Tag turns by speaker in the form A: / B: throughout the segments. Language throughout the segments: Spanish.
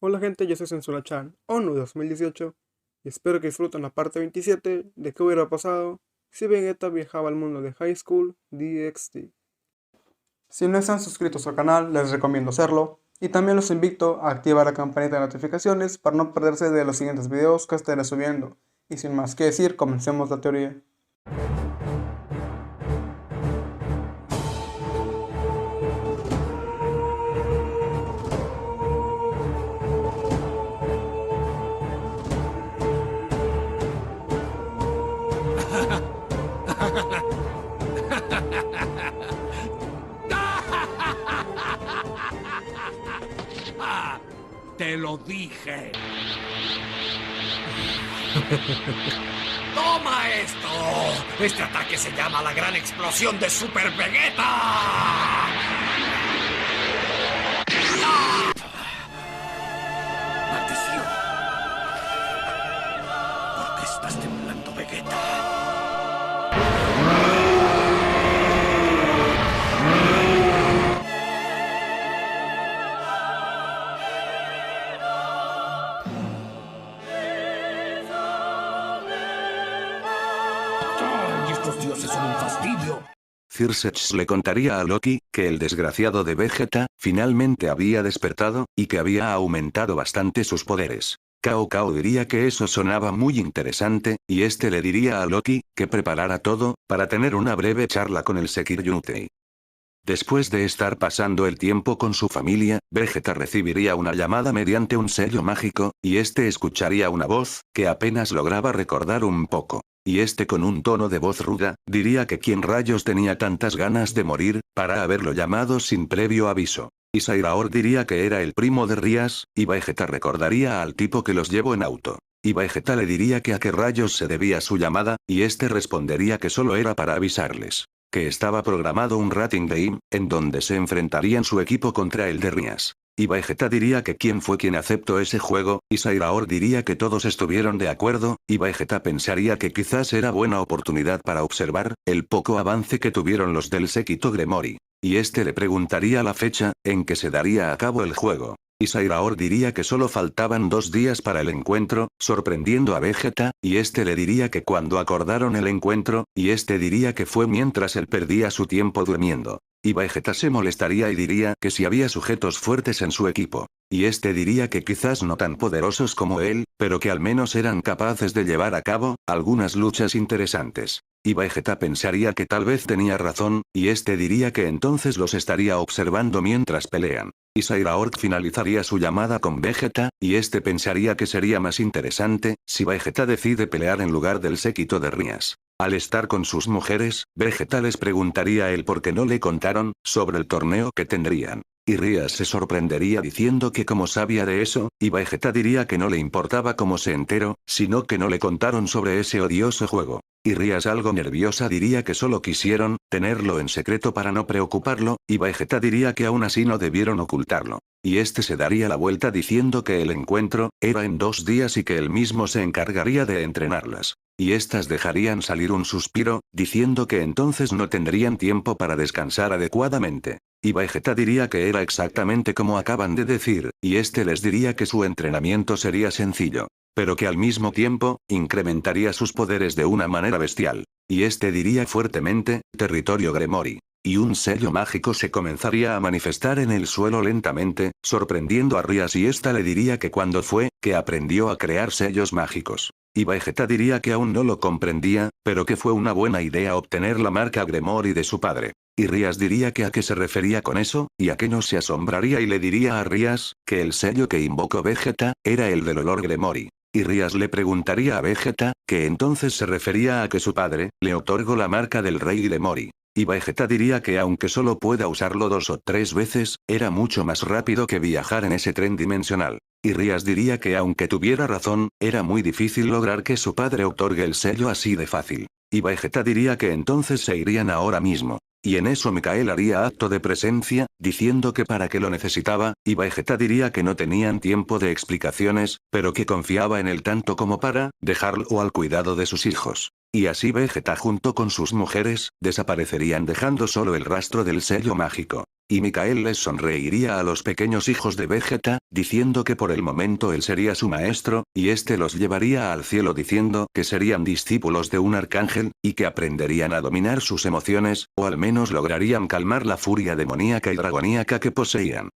A: Hola gente, yo soy Censura-chan, ONU 2018, y espero que disfruten la parte 27 de qué hubiera pasado si Vegeta viajaba al mundo de High School DxD. Si no están suscritos al canal, les recomiendo hacerlo, y también los invito a activar la campanita de notificaciones para no perderse de los siguientes videos que estaré subiendo. Y sin más que decir, comencemos la teoría.
B: ¡Te lo dije! ¡Toma esto! Este ataque se llama la gran explosión de Super Vegeta. ¡Maldición! ¿Por qué estás temblando, Vegeta? ¡Ay, estos dioses son un fastidio!
C: Circex le contaría a Loki, que el desgraciado de Vegeta, finalmente había despertado, y que había aumentado bastante sus poderes. Cao Cao diría que eso sonaba muy interesante, y este le diría a Loki, que preparara todo, para tener una breve charla con el Sekiryutei. Después de estar pasando el tiempo con su familia, Vegeta recibiría una llamada mediante un sello mágico, y este escucharía una voz, que apenas lograba recordar un poco. Y este con un tono de voz ruda, diría que quién rayos tenía tantas ganas de morir, para haberlo llamado sin previo aviso. Y Sairaor diría que era el primo de Rias, y Vegeta recordaría al tipo que los llevó en auto. Y Vegeta le diría que a qué rayos se debía su llamada, y este respondería que solo era para avisarles. Que estaba programado un Rating Game, en donde se enfrentarían su equipo contra el de Rias. Y Vegeta diría que quién fue quien aceptó ese juego, y Sairaor diría que todos estuvieron de acuerdo, y Vegeta pensaría que quizás era buena oportunidad para observar, el poco avance que tuvieron los del séquito Gremory. Y este le preguntaría la fecha, en que se daría a cabo el juego. Y Sairaor diría que solo faltaban 2 días para el encuentro, sorprendiendo a Vegeta, y este le diría que cuando acordaron el encuentro, y este diría que fue mientras él perdía su tiempo durmiendo. Y Vegeta se molestaría y diría que si había sujetos fuertes en su equipo. Y este diría que quizás no tan poderosos como él, pero que al menos eran capaces de llevar a cabo algunas luchas interesantes. Y Vegeta pensaría que tal vez tenía razón, y este diría que entonces los estaría observando mientras pelean. Y Sairaor finalizaría su llamada con Vegeta, y este pensaría que sería más interesante, si Vegeta decide pelear en lugar del séquito de Rias. Al estar con sus mujeres, Vegeta les preguntaría a él por qué no le contaron, sobre el torneo que tendrían. Y Rias se sorprendería diciendo que como sabía de eso, y Vegeta diría que no le importaba cómo se enteró, sino que no le contaron sobre ese odioso juego. Y Rias algo nerviosa diría que solo quisieron tenerlo en secreto para no preocuparlo, y Vegeta diría que aún así no debieron ocultarlo. Y este se daría la vuelta diciendo que el encuentro era en 2 días y que él mismo se encargaría de entrenarlas. Y estas dejarían salir un suspiro, diciendo que entonces no tendrían tiempo para descansar adecuadamente. Y Vegeta diría que era exactamente como acaban de decir, y este les diría que su entrenamiento sería sencillo. Pero que al mismo tiempo, incrementaría sus poderes de una manera bestial. Y este diría fuertemente, territorio Gremory. Y un sello mágico se comenzaría a manifestar en el suelo lentamente, sorprendiendo a Rias y esta le diría que cuando fue, que aprendió a crear sellos mágicos. Y Vegeta diría que aún no lo comprendía, pero que fue una buena idea obtener la marca Gremory de su padre. Y Rias diría que a qué se refería con eso, y a qué no se asombraría y le diría a Rias, que el sello que invocó Vegeta, era el del olor Gremory. Y Rias le preguntaría a Vegeta, que entonces se refería a que su padre, le otorgó la marca del rey Gremory. Y Vegeta diría que aunque solo pueda usarlo 2 o 3 veces, era mucho más rápido que viajar en ese tren dimensional. Y Rias diría que aunque tuviera razón, era muy difícil lograr que su padre otorgue el sello así de fácil. Y Vegeta diría que entonces se irían ahora mismo. Y en eso Mikael haría acto de presencia, diciendo que para qué lo necesitaba, y Vegeta diría que no tenían tiempo de explicaciones, pero que confiaba en él tanto como para dejarlo al cuidado de sus hijos. Y así Vegeta junto con sus mujeres, desaparecerían dejando solo el rastro del sello mágico. Y Mikael les sonreiría a los pequeños hijos de Vegeta, diciendo que por el momento él sería su maestro, y este los llevaría al cielo diciendo que serían discípulos de un arcángel, y que aprenderían a dominar sus emociones, o al menos lograrían calmar la furia demoníaca y dragoníaca que poseían.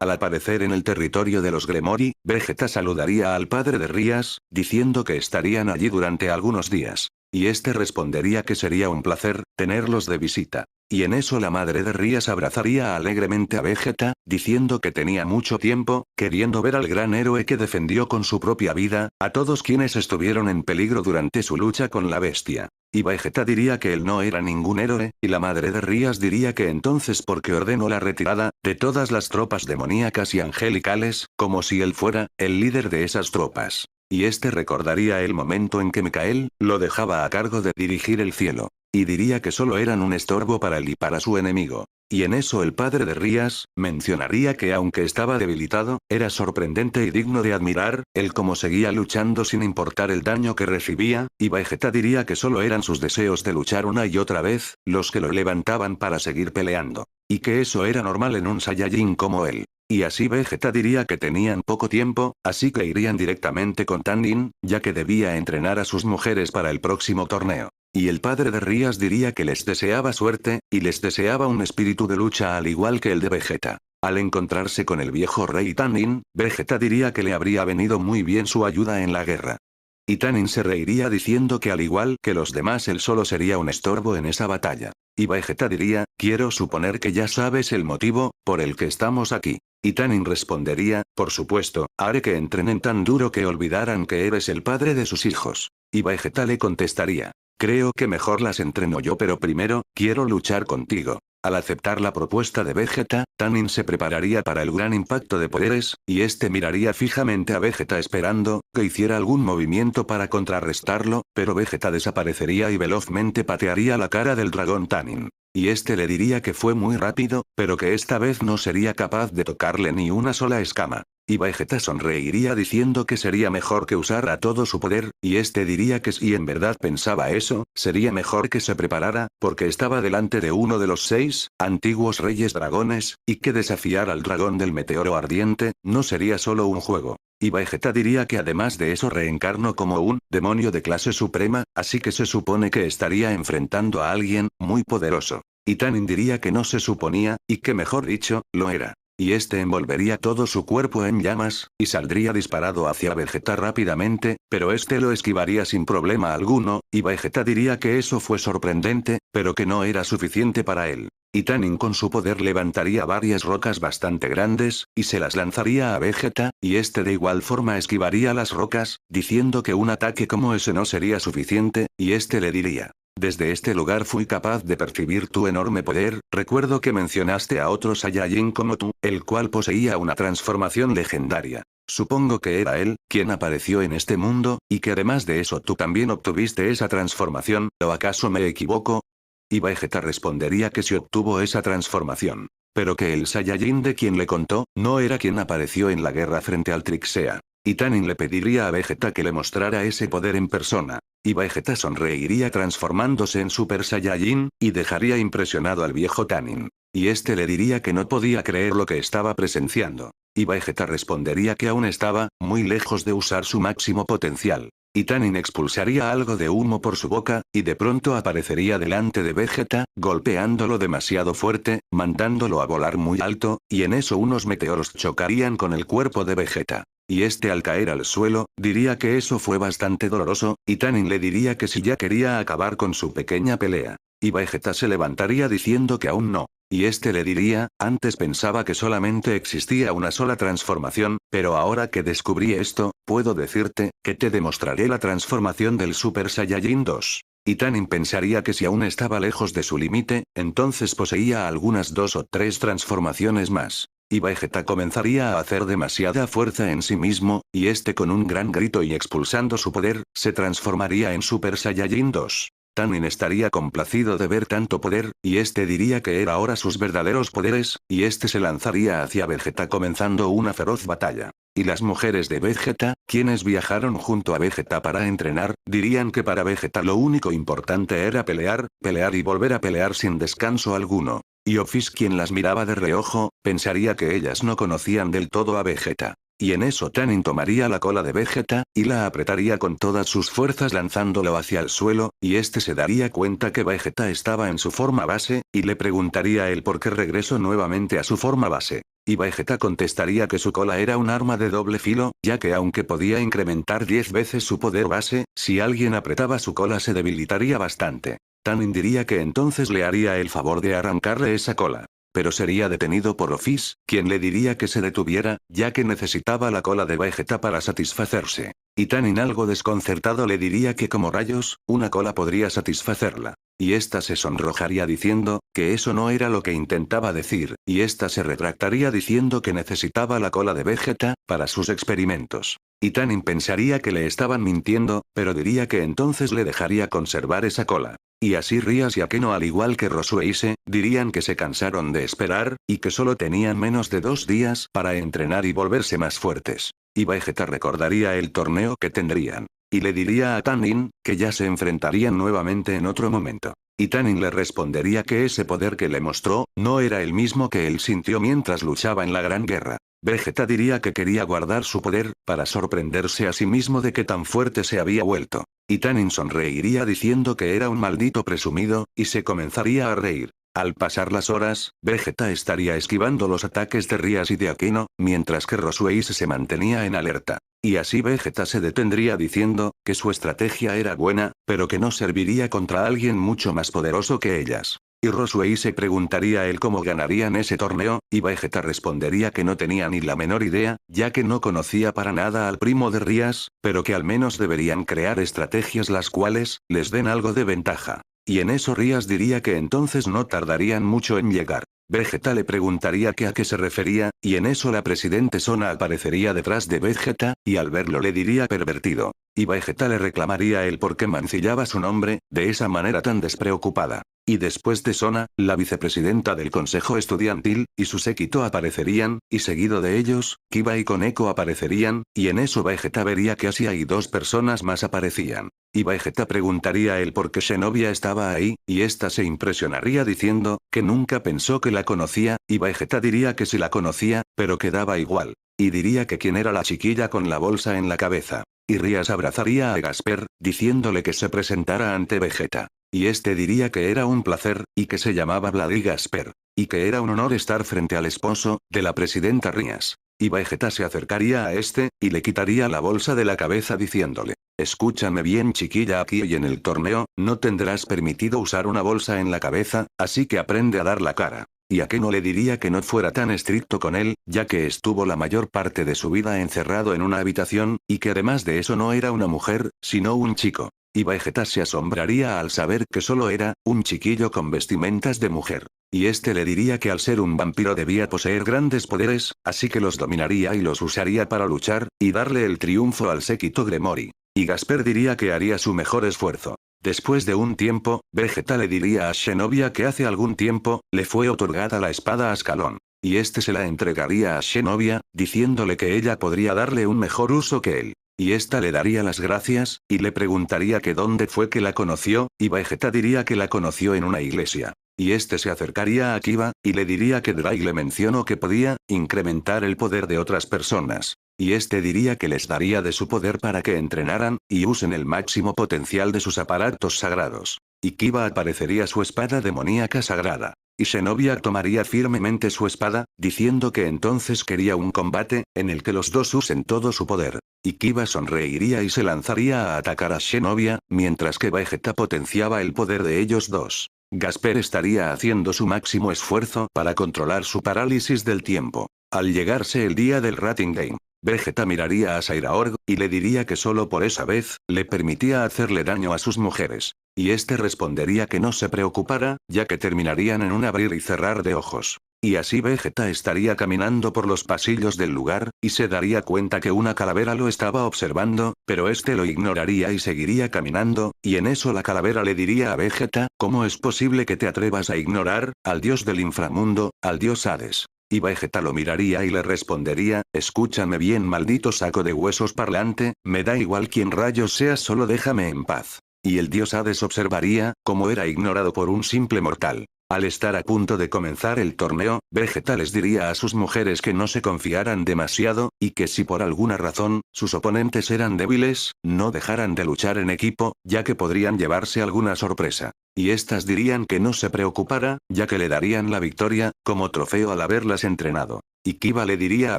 C: Al aparecer en el territorio de los Gremory, Vegeta saludaría al padre de Rías, diciendo que estarían allí durante algunos días. Y este respondería que sería un placer tenerlos de visita. Y en eso la madre de Rías abrazaría alegremente a Vegeta, diciendo que tenía mucho tiempo, queriendo ver al gran héroe que defendió con su propia vida, a todos quienes estuvieron en peligro durante su lucha con la bestia. Y Vegeta diría que él no era ningún héroe, y la madre de Rías diría que entonces porque ordenó la retirada de todas las tropas demoníacas y angelicales, como si él fuera el líder de esas tropas. Y este recordaría el momento en que Mikael lo dejaba a cargo de dirigir el cielo. Y diría que solo eran un estorbo para él y para su enemigo. Y en eso el padre de Rías mencionaría que aunque estaba debilitado, era sorprendente y digno de admirar, el cómo seguía luchando sin importar el daño que recibía, y Vegeta diría que solo eran sus deseos de luchar una y otra vez, los que lo levantaban para seguir peleando. Y que eso era normal en un Saiyajin como él. Y así Vegeta diría que tenían poco tiempo, así que irían directamente con Tanin, ya que debía entrenar a sus mujeres para el próximo torneo. Y el padre de Rías diría que les deseaba suerte, y les deseaba un espíritu de lucha al igual que el de Vegeta. Al encontrarse con el viejo rey Tanin, Vegeta diría que le habría venido muy bien su ayuda en la guerra. Y Tanin se reiría diciendo que al igual que los demás él solo sería un estorbo en esa batalla. Y Vegeta diría, quiero suponer que ya sabes el motivo por el que estamos aquí. Y Tanin respondería, por supuesto, haré que entrenen tan duro que olvidaran que eres el padre de sus hijos. Y Vegeta le contestaría, creo que mejor las entreno yo pero primero, quiero luchar contigo. Al aceptar la propuesta de Vegeta, Tanin se prepararía para el gran impacto de poderes, y este miraría fijamente a Vegeta esperando que hiciera algún movimiento para contrarrestarlo, pero Vegeta desaparecería y velozmente patearía la cara del dragón Tanin. Y este le diría que fue muy rápido, pero que esta vez no sería capaz de tocarle ni una sola escama. Y Vegeta sonreiría diciendo que sería mejor que usara todo su poder, y este diría que si en verdad pensaba eso, sería mejor que se preparara, porque estaba delante de uno de los 6 antiguos reyes dragones, y que desafiar al dragón del meteoro ardiente, no sería solo un juego. Y Vegeta diría que además de eso reencarnó como un demonio de clase suprema, así que se supone que estaría enfrentando a alguien muy poderoso. Y Tanin diría que no se suponía, y que mejor dicho, lo era. Y este envolvería todo su cuerpo en llamas, y saldría disparado hacia Vegeta rápidamente, pero este lo esquivaría sin problema alguno, y Vegeta diría que eso fue sorprendente, pero que no era suficiente para él. Y Tanin con su poder levantaría varias rocas bastante grandes, y se las lanzaría a Vegeta, y este de igual forma esquivaría las rocas, diciendo que un ataque como ese no sería suficiente, y este le diría. Desde este lugar fui capaz de percibir tu enorme poder, recuerdo que mencionaste a otro Saiyajin como tú, el cual poseía una transformación legendaria. Supongo que era él, quien apareció en este mundo, y que además de eso tú también obtuviste esa transformación, ¿o acaso me equivoco? Y Vegeta respondería que sí obtuvo esa transformación. Pero que el Saiyajin de quien le contó, no era quien apareció en la guerra frente al Trixea. Y Tanin le pediría a Vegeta que le mostrara ese poder en persona. Y Vegeta sonreiría transformándose en Super Saiyajin, y dejaría impresionado al viejo Tanin. Y este le diría que no podía creer lo que estaba presenciando. Y Vegeta respondería que aún estaba muy lejos de usar su máximo potencial. Y Tanin expulsaría algo de humo por su boca, y de pronto aparecería delante de Vegeta, golpeándolo demasiado fuerte, mandándolo a volar muy alto, y en eso unos meteoros chocarían con el cuerpo de Vegeta. Y este al caer al suelo, diría que eso fue bastante doloroso, y Tanin le diría que si ya quería acabar con su pequeña pelea. Y Vegeta se levantaría diciendo que aún no. Y este le diría, antes pensaba que solamente existía una sola transformación, pero ahora que descubrí esto, puedo decirte, que te demostraré la transformación del Super Saiyajin 2. Y Tanin pensaría que si aún estaba lejos de su límite, entonces poseía algunas 2 o 3 transformaciones más. Y Vegeta comenzaría a hacer demasiada fuerza en sí mismo, y este con un gran grito y expulsando su poder, se transformaría en Super Saiyajin 2. Tanin estaría complacido de ver tanto poder, y este diría que era ahora sus verdaderos poderes, y este se lanzaría hacia Vegeta comenzando una feroz batalla. Y las mujeres de Vegeta, quienes viajaron junto a Vegeta para entrenar, dirían que para Vegeta lo único importante era pelear, pelear y volver a pelear sin descanso alguno. Y Office, quien las miraba de reojo, pensaría que ellas no conocían del todo a Vegeta. Y en eso Tanin tomaría la cola de Vegeta, y la apretaría con todas sus fuerzas lanzándolo hacia el suelo, y este se daría cuenta que Vegeta estaba en su forma base, y le preguntaría a él por qué regresó nuevamente a su forma base. Y Vegeta contestaría que su cola era un arma de doble filo, ya que aunque podía incrementar 10 veces su poder base, si alguien apretaba su cola se debilitaría bastante. Tanin diría que entonces le haría el favor de arrancarle esa cola. Pero sería detenido por Office, quien le diría que se detuviera, ya que necesitaba la cola de Vegeta para satisfacerse. Y Tanin, algo desconcertado, le diría que como rayos, una cola podría satisfacerla. Y ésta se sonrojaría diciendo, que eso no era lo que intentaba decir, y ésta se retractaría diciendo que necesitaba la cola de Vegeta, para sus experimentos. Y Tanin pensaría que le estaban mintiendo, pero diría que entonces le dejaría conservar esa cola. Y así Rias y Akeno, al igual que Rosueise, dirían que se cansaron de esperar, y que solo tenían menos de 2 días para entrenar y volverse más fuertes. Y Vegeta recordaría el torneo que tendrían. Y le diría a Tanin, que ya se enfrentarían nuevamente en otro momento. Y Tanin le respondería que ese poder que le mostró, no era el mismo que él sintió mientras luchaba en la Gran Guerra. Vegeta diría que quería guardar su poder, para sorprenderse a sí mismo de que tan fuerte se había vuelto. Y Tanin sonreiría diciendo que era un maldito presumido, y se comenzaría a reír. Al pasar las horas, Vegeta estaría esquivando los ataques de Rias y de Akeno, mientras que Rosueise se mantenía en alerta. Y así Vegeta se detendría diciendo, que su estrategia era buena, pero que no serviría contra alguien mucho más poderoso que ellas. Y Rosueise preguntaría a él cómo ganarían ese torneo, y Vegeta respondería que no tenía ni la menor idea, ya que no conocía para nada al primo de Rias, pero que al menos deberían crear estrategias las cuales, les den algo de ventaja. Y en eso Rias diría que entonces no tardarían mucho en llegar. Vegeta le preguntaría que a qué se refería, y en eso la presidente Sona aparecería detrás de Vegeta, y al verlo le diría pervertido. Y Vegeta le reclamaría a él por qué mancillaba su nombre, de esa manera tan despreocupada. Y después de Sona, la vicepresidenta del consejo estudiantil, y su séquito aparecerían, y seguido de ellos, Kiba y Koneko aparecerían, y en eso Vegeta vería que así hay 2 personas más aparecían. Y Vegeta preguntaría a él por qué Zenobia estaba ahí, y ésta se impresionaría diciendo, que nunca pensó que la conocía, y Vegeta diría que sí la conocía, pero que daba igual. Y diría que quién era la chiquilla con la bolsa en la cabeza. Y Rias abrazaría a Gasper, diciéndole que se presentara ante Vegeta. Y este diría que era un placer, y que se llamaba Vladi Gasper. Y que era un honor estar frente al esposo, de la presidenta Rias. Y Vegeta se acercaría a este, y le quitaría la bolsa de la cabeza diciéndole, escúchame bien chiquilla, aquí y en el torneo, no tendrás permitido usar una bolsa en la cabeza, así que aprende a dar la cara. Y Akeno le diría que no fuera tan estricto con él, ya que estuvo la mayor parte de su vida encerrado en una habitación, y que además de eso no era una mujer, sino un chico. Y Vegeta se asombraría al saber que solo era, un chiquillo con vestimentas de mujer. Y este le diría que al ser un vampiro debía poseer grandes poderes, así que los dominaría y los usaría para luchar, y darle el triunfo al séquito Gremory. Y Gasper diría que haría su mejor esfuerzo. Después de un tiempo, Vegeta le diría a Zenobia que hace algún tiempo, le fue otorgada la espada Ascalón. Y este se la entregaría a Zenobia, diciéndole que ella podría darle un mejor uso que él. Y ésta le daría las gracias, y le preguntaría que dónde fue que la conoció, y Vegeta diría que la conoció en una iglesia. Y este se acercaría a Kiba, y le diría que Drake le mencionó que podía, incrementar el poder de otras personas. Y este diría que les daría de su poder para que entrenaran, y usen el máximo potencial de sus aparatos sagrados. Y Kiba aparecería su espada demoníaca sagrada. Y Zenobia tomaría firmemente su espada, diciendo que entonces quería un combate, en el que los dos usen todo su poder. Y Kiba sonreiría y se lanzaría a atacar a Zenobia, mientras que Vegeta potenciaba el poder de ellos dos. Gasper estaría haciendo su máximo esfuerzo para controlar su parálisis del tiempo. Al llegarse el día del Rating Game, Vegeta miraría a Sairaorg, y le diría que solo por esa vez, le permitía hacerle daño a sus mujeres. Y este respondería que no se preocupara, ya que terminarían en un abrir y cerrar de ojos. Y así Vegeta estaría caminando por los pasillos del lugar, y se daría cuenta que una calavera lo estaba observando, pero este lo ignoraría y seguiría caminando, y en eso la calavera le diría a Vegeta, ¿cómo es posible que te atrevas a ignorar, al dios del inframundo, al dios Hades? Y Vegeta lo miraría y le respondería, escúchame bien maldito saco de huesos parlante, me da igual quién rayos seas, solo déjame en paz. Y el dios Hades observaría, cómo era ignorado por un simple mortal. Al estar a punto de comenzar el torneo, Vegeta les diría a sus mujeres que no se confiaran demasiado, y que si por alguna razón, sus oponentes eran débiles, no dejaran de luchar en equipo, ya que podrían llevarse alguna sorpresa. Y estas dirían que no se preocupara, ya que le darían la victoria, como trofeo al haberlas entrenado. Y Kiba le diría a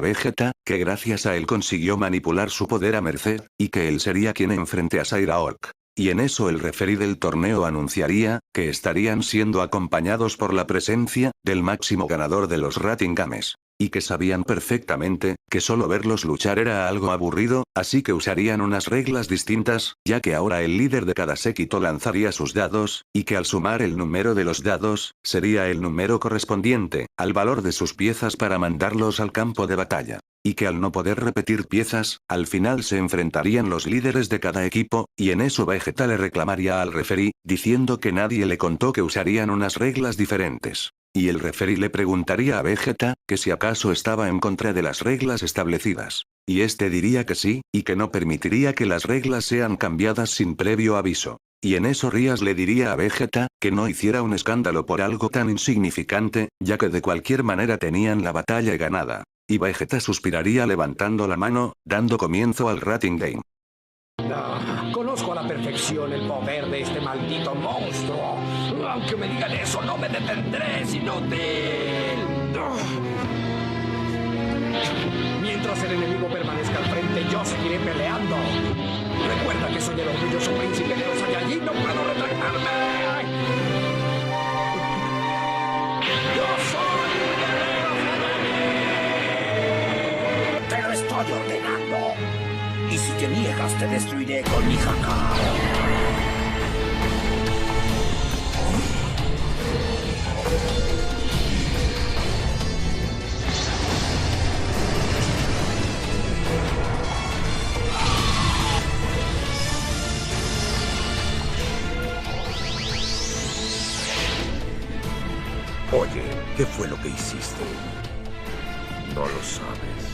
C: Vegeta, que gracias a él consiguió manipular su poder a merced, y que él sería quien enfrente a Cyraork. Y en eso el referí del torneo anunciaría, que estarían siendo acompañados por la presencia, del máximo ganador de los Rating Games. Y que sabían perfectamente, que solo verlos luchar era algo aburrido, así que usarían unas reglas distintas, ya que ahora el líder de cada séquito lanzaría sus dados, y que al sumar el número de los dados, sería el número correspondiente, al valor de sus piezas para mandarlos al campo de batalla. Y que al no poder repetir piezas, al final se enfrentarían los líderes de cada equipo, y en eso Vegeta le reclamaría al referí, diciendo que nadie le contó que usarían unas reglas diferentes. Y el referí le preguntaría a Vegeta, que si acaso estaba en contra de las reglas establecidas. Y este diría que sí, y que no permitiría que las reglas sean cambiadas sin previo aviso. Y en eso Rías le diría a Vegeta, que no hiciera un escándalo por algo tan insignificante, ya que de cualquier manera tenían la batalla ganada. Y Vegeta suspiraría levantando la mano, dando comienzo al Rating Game.
B: Conozco a la perfección el poder de este maldito monstruo. Aunque me digan eso, no me detendré, es inútil. Mientras el enemigo permanezca al frente, yo seguiré peleando. Recuerda que soy el orgulloso príncipe de los Saiyajin, no puedo retractarme. ¡Yo soy un guerrero femenino! ¡Te lo estoy ordenando! Y si te niegas, te destruiré con mi Haka.
D: Oye, ¿qué fue lo que hiciste? No lo sabes.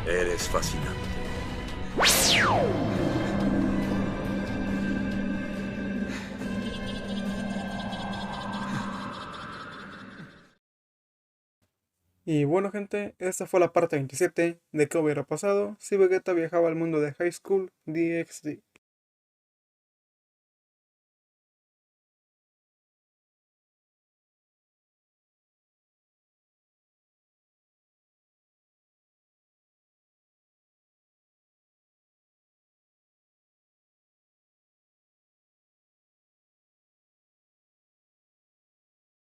D: Eres fascinante.
A: Y bueno gente, esta fue la parte 27 de qué hubiera pasado si Vegeta viajaba al mundo de High School DxD.